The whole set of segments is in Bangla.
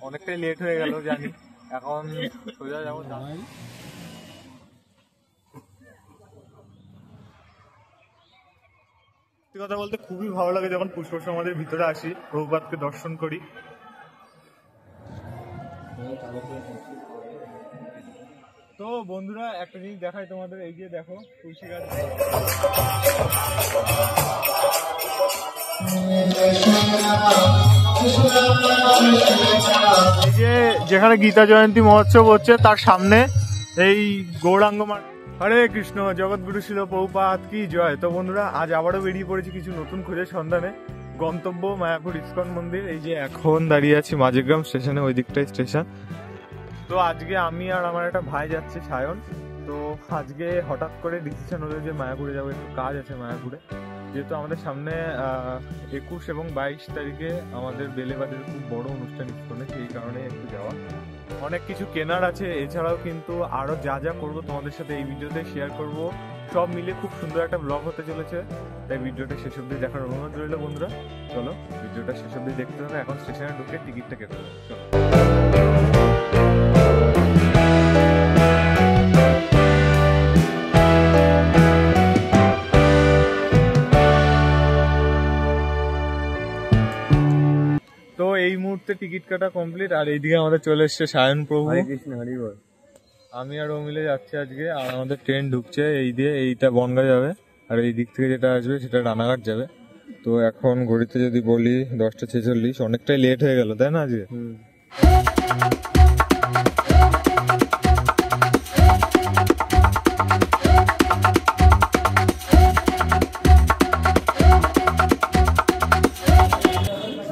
অনেকটাই লেট হয়ে গেল জানি, এখন সোজা যাবো। কথা বলতে খুবই ভালো লাগে যখন পুষ্কর সমাধির ভিতরে আসি, প্রভুপাদকে দর্শন করি। তো বন্ধুরা একটা জিনিস দেখাই তোমাদের, এই যে দেখো তুলসী গাছ। এই যে যেখানে গীতা জয়ন্তী মহোৎসব হচ্ছে তার সামনে এই গৌরাঙ্গ হরে কৃষ্ণ জগৎগুরু শিল প্রভুপাদ কি জয়। তো বন্ধুরা আজ আবারও বেরিয়ে পড়েছি কিছু নতুন খোঁজের সন্ধানে। গন্তব্য মায়াপুর ইস্কন মন্দির। এই যে এখন দাঁড়িয়ে আছি মাঝগ্রাম স্টেশনে, ওই দিকটাই স্টেশন। তো আজকে আমি আর আমার একটা ভাই যাচ্ছে সায়ন। তো আজকে হঠাৎ করে ডিসিশন হলো যে মায়াপুরে যাবো, একটু কাজ আছে মায়াপুরে। যেহেতু আমাদের সামনে 21 এবং 22 তারিখে আমাদের বেলেবাদের খুব বড় অনুষ্ঠান ইস্কনে, সেই কারণে একটু যাওয়া। অনেক কিছু কেনার আছে, এছাড়াও কিন্তু আরো যা যা করবো তোমাদের সাথে এই ভিডিওতে শেয়ার করব। সব মিলে খুব সুন্দর একটা ব্লগ হতে চলেছে, তাই ভিডিওটা শেষ অবধি দেখার অনুরোধ রইল বন্ধুরা। চলো ভিডিওটা শেষ অবধি দেখতে হবে। এখন স্টেশনে ঢুকে টিকিটটা কেটে দেবো, চলো। তো এই মুহূর্তে টিকিট কাটা কমপ্লিট, আর এইদিকে আমাদের চলে এসছে সায়ন প্রভু। হরে কৃষ্ণ, হরি বল। আমি আর ও মিলে যাচ্ছে আজকে, আর আমাদের ট্রেন ঢুকছে এই দিয়ে, এইটা বনগাঁ যাবে, আর এই দিক থেকে যেটা আসবে সেটা রানাঘাট যাবে। তো এখন ঘড়িতে যদি বলি 10টা 46, অনেকটাই লেট হয়ে গেল তাই না আজকে।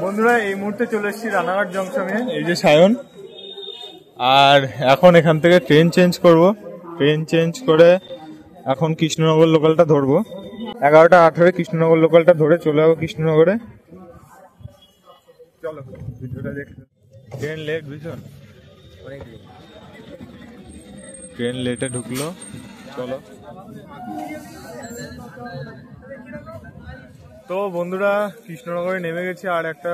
বন্ধুরা এই মুহূর্তে চলে এসেছি রানাঘাট জংশনে, এই যে সায়ন। আর এখন এখান থেকে ট্রেন চেঞ্জ করব, ট্রেন চেঞ্জ করে এখন কৃষ্ণনগর লোকালটা ধরবো। 11টা 18 কৃষ্ণনগর লোকালটা ধরে চলে যাবো কৃষ্ণনগরে। চলো ভিডিওটা দেখতে। ট্রেন লেট ভীষণ, ট্রেন লেটে ঢুকলো, চলো। তো বন্ধুরা কৃষ্ণনগরে নেমে গেছি, আর একটা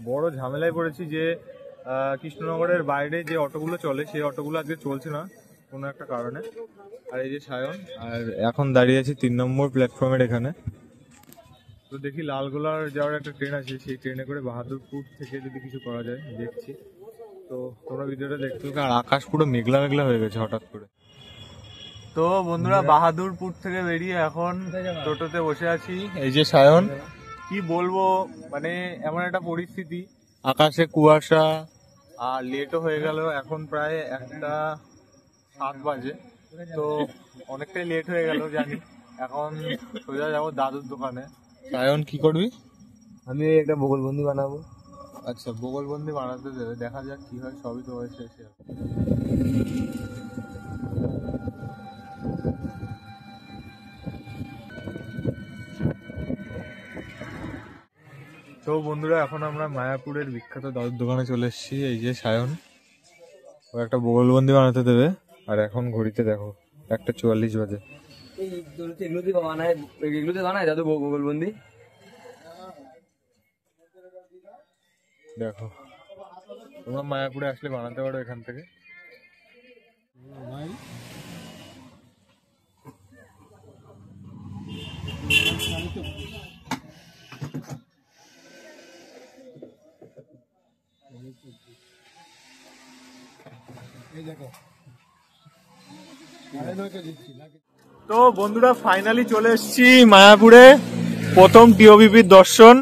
বড় ঝামেলায় পড়েছি যে কৃষ্ণনগরের বাইরে যে অটোগুলো চলে সেই অটোগুলো আজকে চলছে না কোনো একটা কারণে। আর এই যে সায়ন, আর এখন দাঁড়িয়ে আছি 3 নম্বর প্ল্যাটফর্মের এখানে। তো দেখি লালগোলার যাওয়ার একটা ট্রেন আছে, সেই ট্রেনে করে বাহাদুরপুর থেকে যদি কিছু করা যায় দেখছি। তো তোমরা ভিডিওটা দেখতে হবে। আর আকাশ পুরো মেঘলা মেঘলা হয়ে গেছে হঠাৎ করে। তো বন্ধুরা বাহাদুরপুর থেকে বেরিয়ে এখন টোটোতে বসে আছি, এই যে সায়ন। কি বলবো, মানে এমন একটা পরিস্থিতি, আকাশে কুয়াশা, আর লেটও হয়ে গেল, এখন প্রায় 1টা 7 বাজে। তো অনেকটাই লেট হয়ে গেল জানি, এখন সোজা যাবো দাদুর দোকানে। সায়ন কি করবি? আমি একটা বগলবন্দি বানাবো। আচ্ছা বগলবন্দি বানাতে দেবে, দেখা যাক কি হয়, সবই তো হয়েছে। তো বন্ধুরা এখন আমরা মায়াপুরের বিখ্যাত দাদুর দোকানে চলে এসেছি, এই যে সায়ন। ও একটা বগলবন্দি বানাতে দেবে, আর এখন ঘড়িতে দেখো 1টা 44 বাজে। এগুলোতে বানায় দাদু বগলবন্দি। দেখো তোমরা মায়াপুরে আসলে বানাতে পারো এখান থেকে। তো বন্ধুরা ফাইনালি চলে এসেছি মায়াপুরে, প্রথম টিওবিপির দর্শন।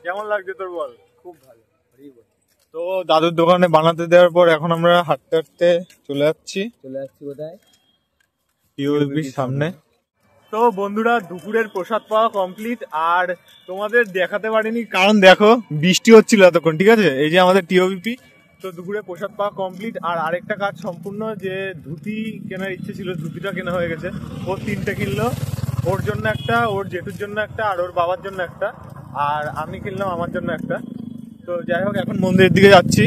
কেমন লাগছে তোর বল? খুব ভালো। তো দাদুর দোকানে বানাতে দেওয়ার পর এখন আমরা হাঁটতে হাঁটতে চলে যাচ্ছি কোথায়? টিওবিপির সামনে। তো বন্ধুরা দুপুরের প্রসাদ পাওয়া কমপ্লিট, আর তোমাদের দেখাতে পারিনি কারণ দেখো বৃষ্টি হচ্ছিল এতক্ষণ, ঠিক আছে। এই যে আমাদের টিওবিপি। তো দুপুরে প্রসাদ পাওয়া কমপ্লিট, আর আরেকটা কাজ সম্পূর্ণ, যে ধুতি কেনার ইচ্ছে ছিল, ধুতিটা কেনা হয়ে গেছে। ও 3টে কিনলো, ওর জন্য একটা, ওর জেঠুর জন্য একটা, আর ওর বাবার জন্য একটা, আর আমি কিনলাম আমার জন্য একটা। তো যাই হোক এখন মন্দিরের দিকে যাচ্ছি,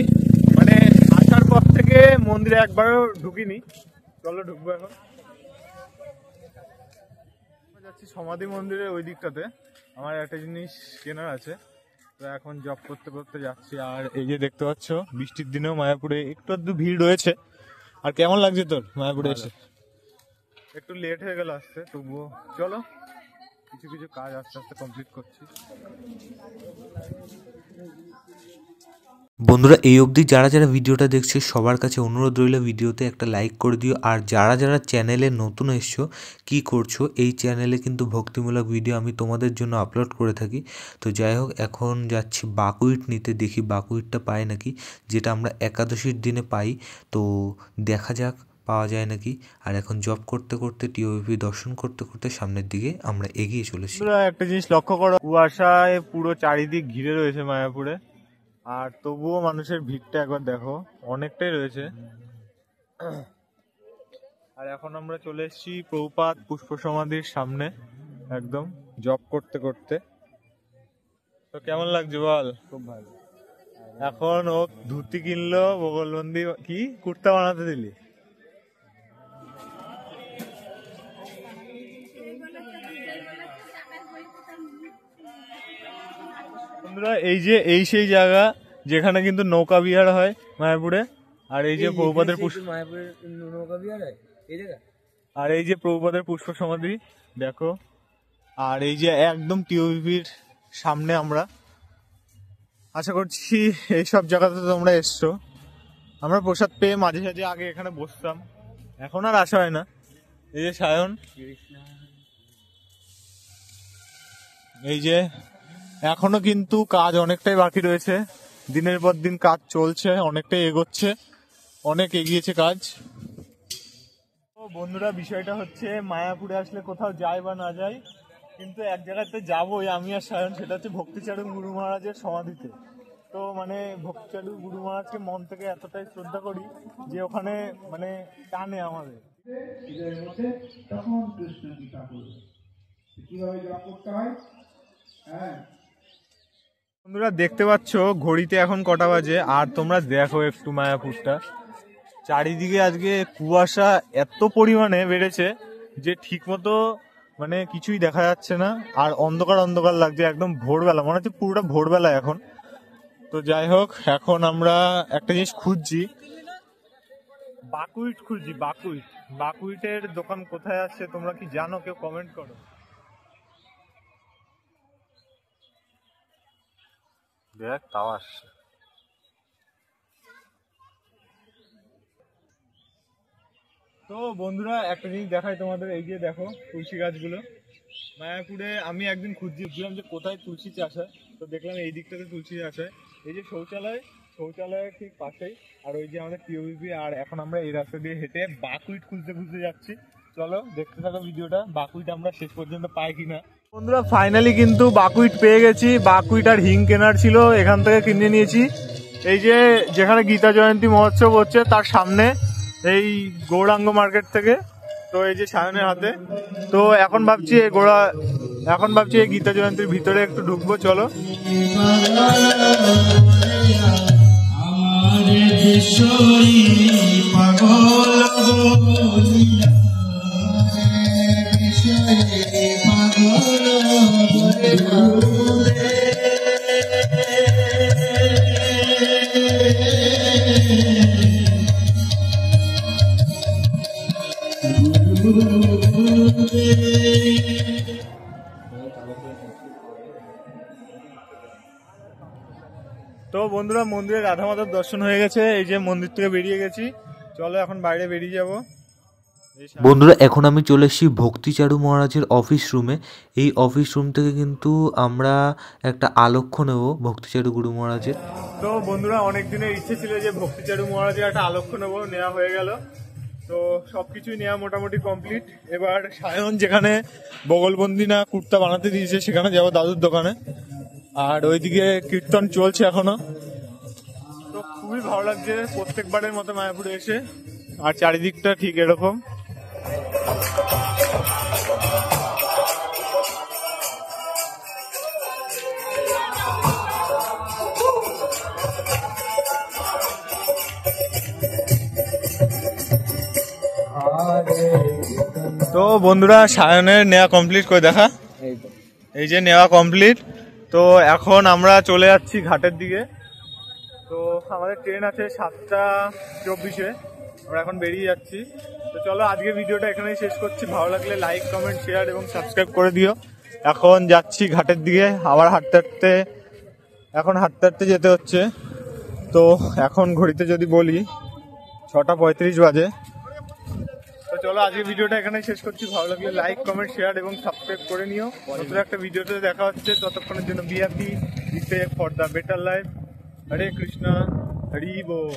মানে আসার পর থেকে মন্দিরে একবারও ঢুকিনি, চলো ঢুকবো এখন। যাচ্ছি সমাধি মন্দিরের ওই দিকটাতে, আমার একটা জিনিস কেনার আছে। তো এখন জব করতে করতে যাচ্ছি। আর এই যে দেখতে পাচ্ছ বৃষ্টির দিনেও মায়াপুরে একটু আধটু ভিড় রয়েছে। আর কেমন লাগছে তোর মায়াপুরে এসে? একটু লেট হয়ে গেল আসতে, তবুও চলো কিছু কিছু কাজ আস্তে আস্তে কমপ্লিট করছি। বন্ধুরা এই অবধি যারা যারা ভিডিওটা দেখছে সবার কাছে অনুরোধ রইল ভিডিওতে একটা লাইক করে দিও। আর যারা যারা চ্যানেলে নতুন এসছো কি করছো, এই চ্যানেলে কিন্তু ভক্তিমূলক ভিডিও আমি তোমাদের জন্য আপলোড করে থাকি। তো যাই হোক, এখন যাচ্ছি বাকুইট নিতে, দেখি বাকুইটটা পাই নাকি, যেটা আমরা একাদশীর দিনে পাই। তো দেখা যাক পাওয়া যায় নাকি। আর এখন জব করতে করতে টিওপি দর্শন করতে করতে সামনের দিকে আমরা এগিয়ে চলেছি। একটা জিনিস লক্ষ্য করো, কুয়াশায় পুরো চারিদিক ঘিরে রয়েছে মায়াপুরে, আর তবুও মানুষের ভিড়টা একবার দেখো, অনেকটাই রয়েছে। আর এখন আমরা চলে এসেছি প্রভুপাদ পুষ্প সমাধির সামনে, একদম জব করতে করতে। তো কেমন লাগছে বল? খুব ভালো। এখন ও ধুতি কিনলো, বগলবন্দি কি কুর্তা বানাতে দিলি? বন্ধুরা এই সেই জায়গা যেখানে কিন্তু নৌকা বিহার হয় মায়াপুরে। আর এই যে প্রভুপাদের মায়াপুরের নৌকা বিহার হয় এই জায়গা। আর এই যে প্রভুপাদের পুষ্প সমাধি দেখো। আর এই যে একদম টিওপির সামনে আমরা, আশা করছি এইসব জায়গাতে তোমরা এসছো। আমরা প্রসাদ পেয়ে মাঝে সাঝে আগে এখানে বসতাম, এখন আর আসা হয় না। এই যে সায়ন, এই যে এখনো কিন্তু কাজ অনেকটাই বাকি রয়েছে, দিনের পর দিন কাজ চলছে, অনেকটাই এগোচ্ছে, অনেক এগিয়েছে কাজ। তো বন্ধুরা বিষয়টা হচ্ছে মায়াপুরে আসলে কোথাও যাই বা না যাই, কিন্তু এক জায়গাতে যাবোই আমি আর সায়ন, সেটা হচ্ছে ভক্তিচারু গুরু মহারাজের সমাধিতে। তো মানে ভক্তিচারু গুরু মহারাজকে মন থেকে এতটাই শ্রদ্ধা করি যে ওখানে মানে টানে আমাদের। তখন কৃষ্ণ গীতা করবে কিভাবে জপ করতে হয়। বন্ধুরা দেখতে পাচ্ছ ঘড়িতে এখন কটা বাজে, আর তোমরা দেখো একটু মায়াপুরটা, চারিদিকে আজকে কুয়াশা এত পরিমাণে বেড়েছে যে ঠিক মতো মানে কিছুই দেখা যাচ্ছে না, আর অন্ধকার অন্ধকার লাগছে, একদম ভোরবেলা মনে হচ্ছে, পুরোটা ভোরবেলা এখন। তো যাই হোক, এখন আমরা একটা জিনিস খুঁজছি, বাকুইট খুঁজছি। বাকুইটের দোকান কোথায় আছে তোমরা কি জানো? কেউ কমেন্ট করো। দেখ তাও আসছে। তো বন্ধুরা একটা জিনিস দেখাই তোমাদের, এই যে দেখো তুলসী গাছগুলো মায়াপুরে। আমি একদিন খুঁজছিলাম যে কোথায় তুলসী চাষ হয়, তো দেখলাম এই দিকটাতে তুলসী চাষ হয়। এই যে শৌচালয়ের ঠিক পাশেই, আর ওই যে আমাদের টিওবিপি। আর এখন আমরা এই রাস্তা দিয়ে হেঁটে বাকুইট খুঁজতে খুঁজতে যাচ্ছি। চলো দেখতে থাকো ভিডিওটা, বাকুইট আমরা শেষ পর্যন্ত পাই কিনা। বন্ধুরা ফাইনালি কিন্তু বাকুইট পেয়ে গেছি। বাকুইট আর হিং কেনার ছিল, এখান থেকে কিনে নিয়েছি। এই যে যেখানে গীতা জয়ন্তী মহোৎসব হচ্ছে তার সামনে, এই গৌরাঙ্গ মার্কেট থেকে। তো এই যে সায়নের হাতে। তো এখন ভাবছি এই গীতা জয়ন্তীর ভিতরে একটু ঢুকবো, চলো। তো বন্ধুরা মন্দিরে রাধা মাতার দর্শন হয়ে গেছে, এই যে মন্দির থেকে বেরিয়ে গেছি। চলো এখন বাইরে বেরিয়ে যাব। বন্ধুরা এখন আমি চলে এসেছি ভক্তিচারু মহারাজের অফিস রুমে। এই অফিস রুম থেকে কিন্তু আমরা একটা আলক্ষ্য নেব ভক্তিচারু গুরু মহারাজের। তো বন্ধুরা অনেক দিনের ইচ্ছে ছিল যে ভক্তিচারু মহারাজের একটা আলক্ষ্য নেব, নেওয়া হয়ে গেল। তো সবকিছুই নেওয়া মোটামুটি কমপ্লিট। এবার সায়ন যেখানে বগলবন্দি না কুর্তা বানাতে দিয়েছে সেখানে যাবো, দাদুর দোকানে। আর ওইদিকে কীর্তন চলছে এখনো। তো খুবই ভালো লাগছে প্রত্যেকবারের মতো মায়াপুরে এসে। আর চারিদিকটা ঠিক এরকম। তো বন্ধুরা সায়নের নেওয়া কমপ্লিট করে দেখা, এই যে নেওয়া কমপ্লিট। তো এখন আমরা চলে যাচ্ছি ঘাটের দিকে। তো আমাদের ট্রেন আছে 7:24-এ, আমরা এখন বেরিয়ে যাচ্ছি। তো চলো আজকে ভিডিওটা এখানেই শেষ করছি। ভালো লাগলে লাইক, কমেন্ট, শেয়ার এবং সাবস্ক্রাইব করে দিও। এখন যাচ্ছি ঘাটের দিকে, আবার হাঁটতে হাঁটতে যেতে হচ্ছে। তো এখন ঘড়িতে যদি বলি 6:35 বাজে। তো চলো আজকে ভিডিওটা এখানে শেষ করছি। ভালো লাগলে লাইক, কমেন্ট, শেয়ার এবং সাবস্ক্রাইব করে নিও। নতুন একটা ভিডিওতে দেখা হচ্ছে, ততক্ষণের জন্য be happy, for the better life. Hare Krishna, Hari ball.